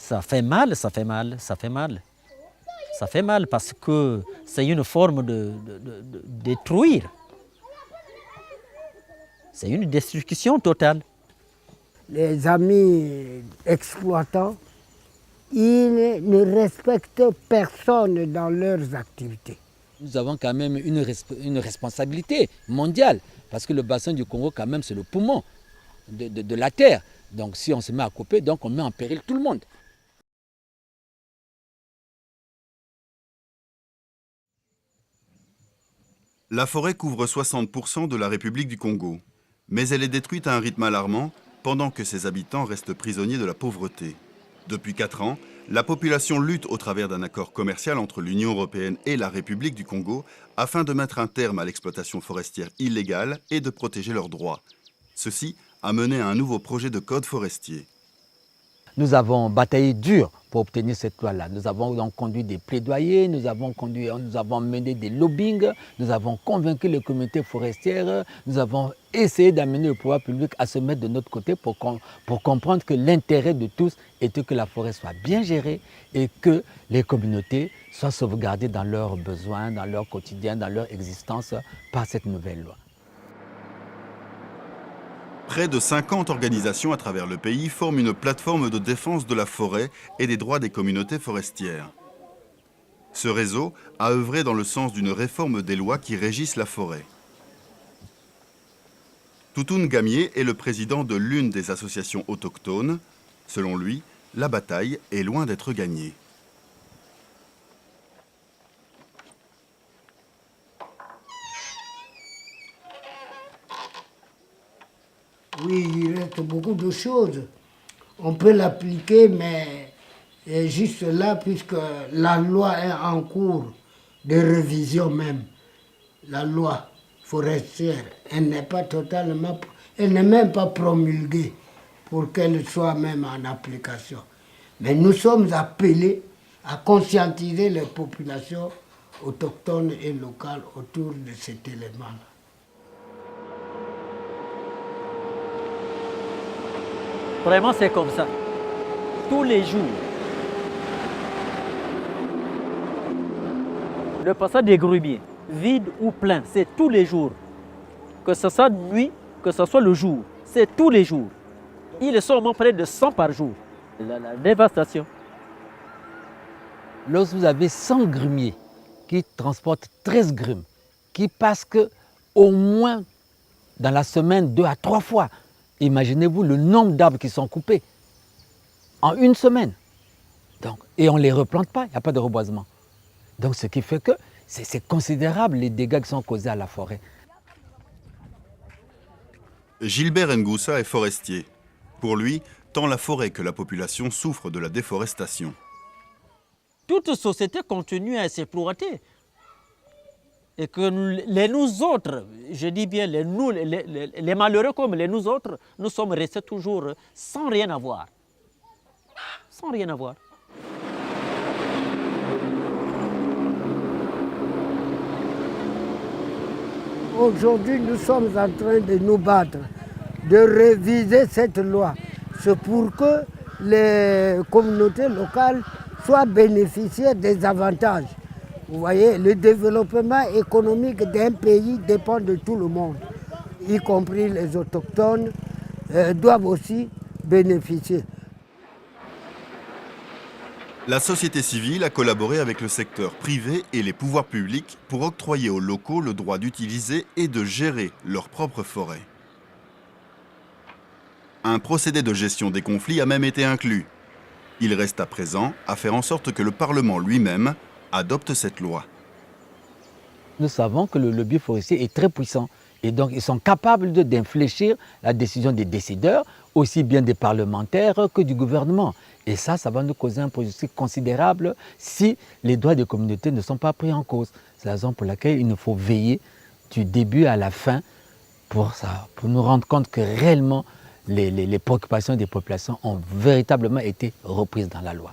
Ça fait mal, ça fait mal, ça fait mal. Ça fait mal parce que c'est une forme de détruire. C'est une destruction totale. Les amis exploitants, ils ne respectent personne dans leurs activités. Nous avons quand même une responsabilité mondiale, parce que le bassin du Congo, quand même, c'est le poumon de la terre. Donc si on se met à couper, donc on met en péril tout le monde. La forêt couvre 60% de la République du Congo, mais elle est détruite à un rythme alarmant pendant que ses habitants restent prisonniers de la pauvreté. Depuis 4 ans, la population lutte au travers d'un accord commercial entre l'Union européenne et la République du Congo afin de mettre un terme à l'exploitation forestière illégale et de protéger leurs droits. Ceci a mené à un nouveau projet de code forestier. Nous avons bataillé dur pour obtenir cette loi-là. Nous avons donc conduit des plaidoyers, nous avons mené des lobbyings, nous avons convaincu les communautés forestières, nous avons essayé d'amener le pouvoir public à se mettre de notre côté pour comprendre que l'intérêt de tous était que la forêt soit bien gérée et que les communautés soient sauvegardées dans leurs besoins, dans leur quotidien, dans leur existence par cette nouvelle loi. Près de 50 organisations à travers le pays forment une plateforme de défense de la forêt et des droits des communautés forestières. Ce réseau a œuvré dans le sens d'une réforme des lois qui régissent la forêt. Toutoun Gamier est le président de l'une des associations autochtones. Selon lui, la bataille est loin d'être gagnée. Oui, il reste beaucoup de choses. On peut l'appliquer, mais juste là, puisque la loi est en cours de révision même, la loi forestière, elle n'est pas totalement, elle n'est même pas promulguée pour qu'elle soit même en application. Mais nous sommes appelés à conscientiser les populations autochtones et locales autour de cet élément-là. Vraiment, c'est comme ça. Tous les jours. Le passage des grumiers, vide ou plein, c'est tous les jours. Que ce soit nuit, que ce soit le jour, c'est tous les jours. Ils sont au moins près de 100 par jour. La dévastation. Lorsque vous avez 100 grumiers qui transportent 13 grumes, qui passent au moins dans la semaine 2 à 3 fois, imaginez-vous le nombre d'arbres qui sont coupés en une semaine. Donc, et on ne les replante pas, il n'y a pas de reboisement. Donc ce qui fait que c'est considérable les dégâts qui sont causés à la forêt. Gilbert Ngoussa est forestier. Pour lui, tant la forêt que la population souffrent de la déforestation. Toute société continue à s'exploiter. Et que nous autres, je dis bien les malheureux comme les nous autres, nous sommes restés toujours sans rien avoir. Sans rien avoir. Aujourd'hui, nous sommes en train de nous battre, de réviser cette loi. C'est pour que les communautés locales soient bénéficiaires des avantages. Vous voyez, le développement économique d'un pays dépend de tout le monde, y compris les autochtones, doivent aussi bénéficier. La société civile a collaboré avec le secteur privé et les pouvoirs publics pour octroyer aux locaux le droit d'utiliser et de gérer leurs propres forêts. Un procédé de gestion des conflits a même été inclus. Il reste à présent à faire en sorte que le Parlement lui-même adopte cette loi. Nous savons que le lobby forestier est très puissant et donc ils sont capables d'infléchir la décision des décideurs, aussi bien des parlementaires que du gouvernement. Et ça va nous causer un préjudice considérable si les droits des communautés ne sont pas pris en cause. C'est la raison pour laquelle il nous faut veiller du début à la fin pour nous rendre compte que réellement les préoccupations des populations ont véritablement été reprises dans la loi.